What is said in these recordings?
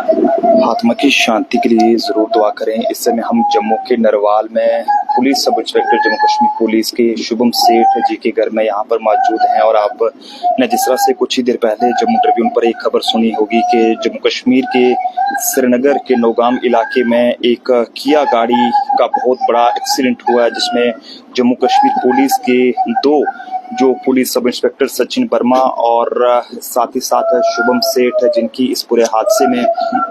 आत्मा की शांति के लिए जरूर दुआ करें। इस समय हम जम्मू के नरवाल में police sub inspector Jammu Kashmir police के शुभम सेठ जी के घर में यहाँ पर मौजूद हैं और आपने जिस तरह से कुछ ही देर पहले जम्मू ट्रिब्यून पर एक खबर सुनी होगी कि जम्मू कश्मीर के श्रीनगर के नौगाम इलाके में एक किया गाड़ी का बहुत बड़ा एक्सीडेंट हुआ है, जिसमें जम्मू कश्मीर पुलिस के दो जो police sub inspector Sachin Verma और साथ ही साथ शुभम सेठ जिनकी इस पूरे हादसे में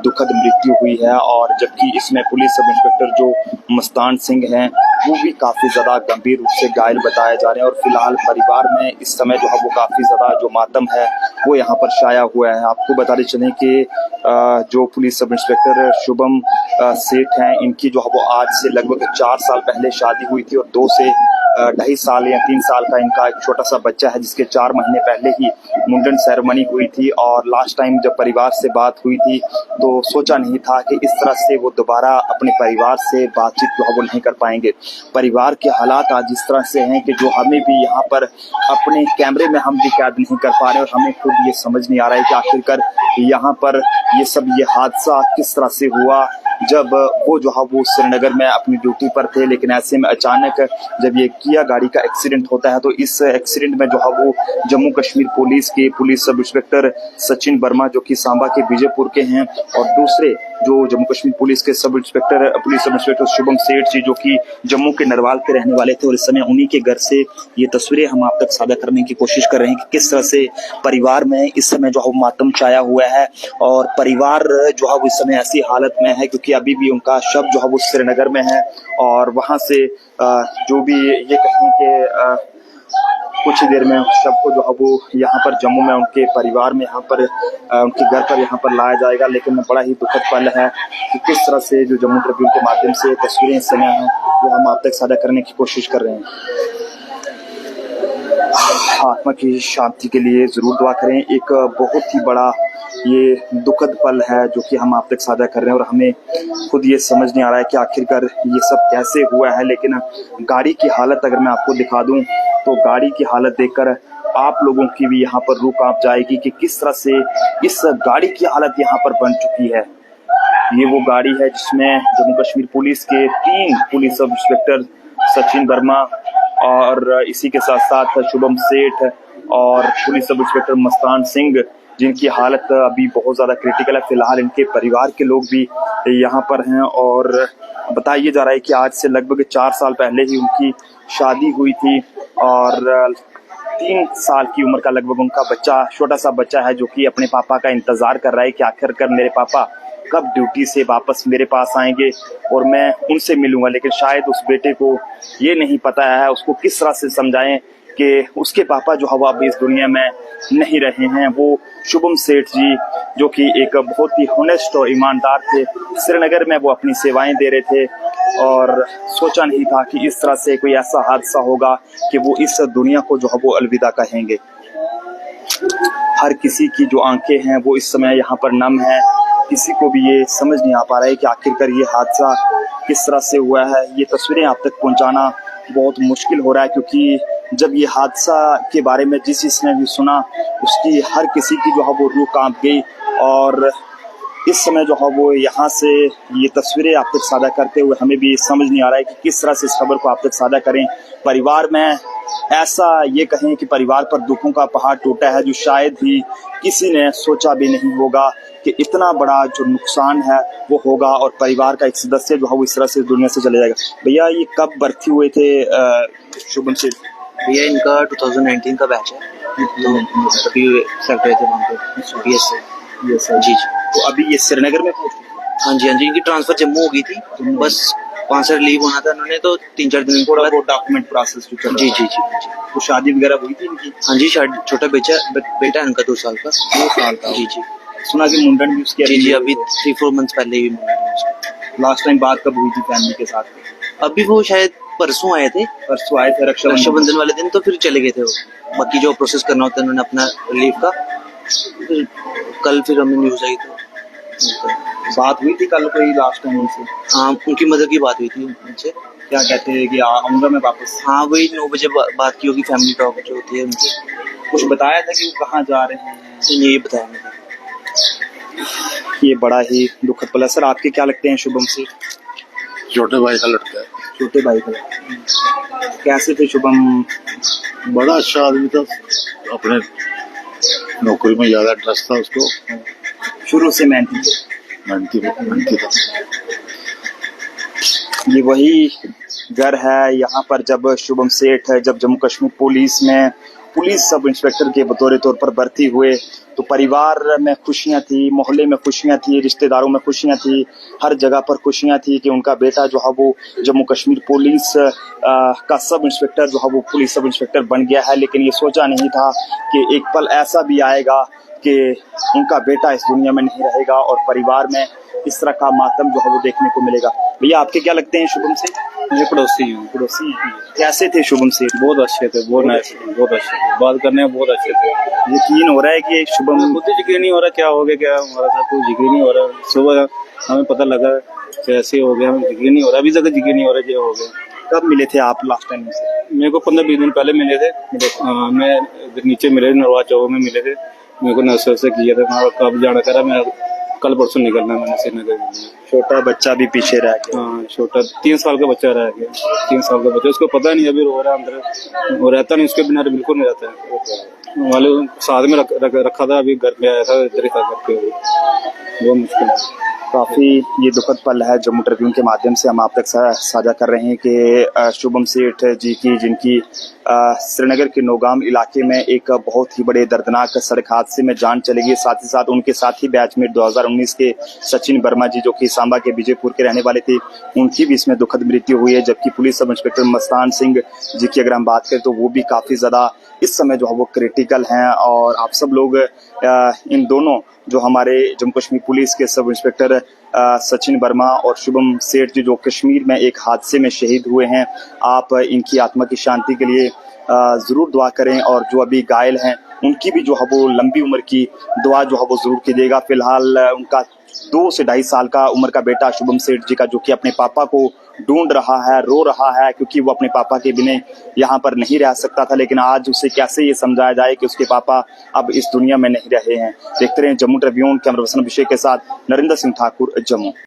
दुखद मृत्यु हुई है, और जबकि इसमें पुलिस सब इंस्पेक्टर जो मस्तान सिंह हैं वो भी काफी ज्यादा गंभीर रूप से घायल बताए जा रहे हैं। और फिलहाल परिवार में इस समय जो है वो काफी ज्यादा जो मातम है वो यहाँ पर छाया हुआ है। आपको बताते चलें कि जो पुलिस सब इंस्पेक्टर शुभम सेठ हैं इनकी जो है वो आज से लगभग 4 साल पहले शादी हुई थी और 2 से 2.5 साल या 3 साल का इनका एक छोटा सा बच्चा है, जिसके 4 महीने पहले ही मुंडन सेरेमनी हुई थी। और लास्ट टाइम जब परिवार से बात हुई थी तो सोचा नहीं था कि इस तरह से वो दोबारा अपने परिवार से बातचीत जो है वो नहीं कर पाएंगे। परिवार के हालात आज इस तरह से हैं कि जो हमें भी यहाँ पर अपने कैमरे में हम भी कैद नहीं कर पा रहे और हमें खुद ये समझ नहीं आ रहा है कि आखिरकार यहाँ पर ये हादसा किस तरह से हुआ, जब वो जो है वो श्रीनगर में अपनी ड्यूटी पर थे। लेकिन ऐसे में अचानक जब ये किया गाड़ी का एक्सीडेंट होता है तो इस एक्सीडेंट में जो है वो जम्मू कश्मीर पुलिस के police sub inspector Sachin Verma जो कि सांबा के विजयपुर के हैं, और दूसरे जो जम्मू कश्मीर पुलिस के sub inspector police sub inspector Shubham सेठ जी जो कि जम्मू के नरवाल के रहने वाले थे। और इस समय उन्हीं के घर से ये तस्वीरें हम आप तक साझा करने की कोशिश कर रहे हैं कि किस तरह से परिवार में इस समय जो है मातम छाया हुआ है और परिवार जो है वो इस समय ऐसी हालत में है क्योंकि अभी भी उनका शव जो है वो श्रीनगर में है। और वहां से जो भी ये कहें कि कुछ ही देर में शव को जो है वो यहाँ पर जम्मू में उनके परिवार में यहाँ पर उनके घर पर यहाँ पर लाया जाएगा। लेकिन बड़ा ही दुखद पल है कि किस तरह से जो जम्मू ट्रिब्यून के माध्यम से तस्वीरें इस समय हैं वो हम आप तक साझा करने की कोशिश कर रहे हैं। आत्मा की शांति के लिए जरूर दुआ करें। एक बहुत ही बड़ा ये दुखद पल है जो कि हम आप तक साझा कर रहे हैं और हमें खुद ये समझ नहीं आ रहा है कि आखिरकार ये सब कैसे हुआ है। लेकिन गाड़ी की हालत अगर मैं आपको दिखा दूं तो गाड़ी की हालत देखकर आप लोगों की भी यहाँ पर रूह कांप जाएगी कि किस तरह से इस गाड़ी की हालत यहाँ पर बन चुकी है। ये वो गाड़ी है जिसमें जम्मू कश्मीर पुलिस के 3 police sub inspector Sachin Verma और इसी के साथ साथ शुभम सेठ और police sub inspector Mastan Singh जिनकी हालत अभी बहुत ज़्यादा क्रिटिकल है। फिलहाल इनके परिवार के लोग भी यहाँ पर हैं और बताया जा रहा है कि आज से लगभग 4 साल पहले ही उनकी शादी हुई थी और 3 साल की उम्र का लगभग उनका बच्चा छोटा सा बच्चा है जो कि अपने पापा का इंतजार कर रहा है कि आखिरकार मेरे पापा कब ड्यूटी से वापस मेरे पास आएंगे और मैं उनसे मिलूंगा। लेकिन शायद उस बेटे को ये नहीं पता है उसको किस तरह से समझाएं कि उसके पापा जो हवा अभी इस दुनिया में नहीं रहे हैं। वो शुभम सेठ जी जो कि एक बहुत ही होनेस्ट और ईमानदार थे, श्रीनगर में वो अपनी सेवाएं दे रहे थे और सोचा नहीं था कि इस तरह से कोई ऐसा हादसा होगा कि वो इस दुनिया को जो है वो अलविदा कहेंगे। हर किसी की जो आंखें हैं वो इस समय यहाँ पर नम है। किसी को भी ये समझ नहीं आ पा रहा है कि आखिरकार ये हादसा किस तरह से हुआ है। ये तस्वीरें आप तक पहुंचाना बहुत मुश्किल हो रहा है क्योंकि जब ये हादसा के बारे में जिस किसी ने भी सुना उसकी हर किसी की जो है वो रूह कांप गई। और इस समय जो है वो यहाँ से ये तस्वीरें आप तक साझा करते हुए हमें भी समझ नहीं आ रहा है कि किस तरह से इस खबर को आप तक साझा करें। परिवार में ऐसा ये कहें कि परिवार पर दुखों का पहाड़ टूटा है जो शायद ही किसी ने सोचा भी नहीं होगा कि इतना बड़ा जो नुकसान है वो होगा और परिवार का एक सदस्य जो है वो इस तरह से दुनिया से चले जाएगा। भैया ये कब भर्ती हुए थे शुभम से? भैया इनका 2019 का बैच है तो अभी सेलेक्ट हुए थे वहाँ पे यस जी। तो अभी ये श्रीनगर में पहुंच गए? हाँ जी इनकी ट्रांसफर जम्मू हो गई थी बस 5 से रिलीव होना था उन्होंने तो 3-4 दिन थोड़ा वो डॉक्यूमेंट प्रोसेस जी। तो शादी वगैरह हुई थी इनकी? हाँ जी छोटा बेटा इनका 2 साल का। 2 साल का? जी सुना कि मुंडन भी उसके जी अभी 3-4 मंथ्स पहले ही लास्ट टाइम बात कब हुई थी फैमिली के साथ? अभी वो शायद परसों आए थे रक्षाबंधन वाले दिन तो फिर चले गए थे वो। बाकी जो प्रोसेस करना होता है उन्होंने अपना रिलीफ का कल फिर हमें न्यूज आई तो बात हुई थी कल कोई लास्ट टाइम उनसे? हाँ उनकी मदर की बात हुई थी उनसे। क्या कहते हैं कि आऊंगा मैं वापस? हाँ वही 9 बजे बात की होगी फैमिली टॉक जो होती है उनसे। कुछ बताया था कि वो कहाँ जा रहे हैं? यही बताया मैंने। ये बड़ा ही दुखद पल है। सर आपके क्या लगते हैं शुभम से? छोटे भाई का लड़का है। छोटे भाई का। कैसे थे शुभम? बड़ा अच्छा आदमी था, अपने नौकरी में ज्यादा इंटरेस्ट था उसको, शुरू से मेहनती थे। मेहनती था। ये वही घर है यहाँ पर जब शुभम सेठ जब जम्मू कश्मीर पुलिस में पुलिस सब इंस्पेक्टर के बतौर पर भर्ती हुए तो परिवार में खुशियां थी, मोहल्ले में खुशियां थी, रिश्तेदारों में खुशियां थी, हर जगह पर खुशियां थी कि उनका बेटा जो है वो जम्मू कश्मीर पुलिस का सब इंस्पेक्टर जो है वो पुलिस सब इंस्पेक्टर बन गया है। लेकिन ये सोचा नहीं था कि एक पल ऐसा भी आएगा कि उनका बेटा इस दुनिया में नहीं रहेगा और परिवार में इस तरह का मातम जो है वो देखने को मिलेगा। भैया आपके क्या लगते हैं शुभम से? ये पड़ोसी हैं। पड़ोसी हैं। कैसे थे शुभम से? बहुत अच्छे थे, बहुत नाइस, बहुत अच्छे थे, बात करने में बहुत अच्छे थे। यकीन हो रहा है कि शुभम मुझे यकीन नहीं हो रहा क्या हो गया, क्या हमारा था, कुछ यकीन नहीं हो रहा। सुबह हमें पता लगा कैसे हो गया, हमें यकीन नहीं हो रहा, अभी तक यकीन नहीं हो रहा क्या हो गया। कब मिले थे आप लास्ट टाइम से? मेरे को 15-20 दिन पहले मिले थे। मैं नीचे मिले, नरवा चौक में मिले थे। मेरे को नर्सर से किया था, मैं कब जाना करा, मैं कल परसों निकलना मैंने श्रीनगर। छोटा बच्चा भी पीछे रह गया। हाँ, छोटा 3 साल का बच्चा रह गया। 3 साल का बच्चा, उसको पता नहीं अभी रो रहा है अंदर, वो रहता नहीं, उसके बिना बिल्कुल नहीं रहता है। वाले साथ में रखा था, अभी घर में आया था, इधर ही था करके, बहुत मुश्किल है। काफी ये दुखद पल है जम्मू ट्रिब्यून के माध्यम से हम आप तक साझा कर रहे हैं कि शुभम सेठ जी की जिनकी श्रीनगर के नौगाम इलाके में एक बहुत ही बड़े दर्दनाक सड़क हादसे में जान चली गई। साथ ही साथ उनके साथ ही बैचमेट 2019 के सचिन वर्मा जी जो कि सांबा के विजयपुर के रहने वाले थे, उनकी भी इसमें दुखद मृत्यु हुई है। जबकि police sub inspector Mastan Singh ji की अगर हम बात करें तो वो भी काफी ज्यादा इस समय जो है वो क्रिटिकल हैं। और आप सब लोग इन दोनों जो हमारे जम्मू कश्मीर पुलिस के सब इंस्पेक्टर सचिन वर्मा और शुभम सेठ जी जो कश्मीर में एक हादसे में शहीद हुए हैं, आप इनकी आत्मा की शांति के लिए जरूर दुआ करें और जो अभी घायल हैं उनकी भी जो है वो लंबी उम्र की दुआ जो है वो जरूर कीजिएगा। फिलहाल उनका 2 से 2.5 साल का उम्र का बेटा शुभम सेठ जी का जो कि अपने पापा को ढूंढ रहा है, रो रहा है क्योंकि वो अपने पापा के बिना यहाँ पर नहीं रह सकता था। लेकिन आज उसे कैसे ये समझाया जाए कि उसके पापा अब इस दुनिया में नहीं रहे हैं। देखते रहे जम्मू ट्रिब्यून। कैमरा पर्सन अभिषेक के साथ नरेंद्र सिंह ठाकुर, जम्मू।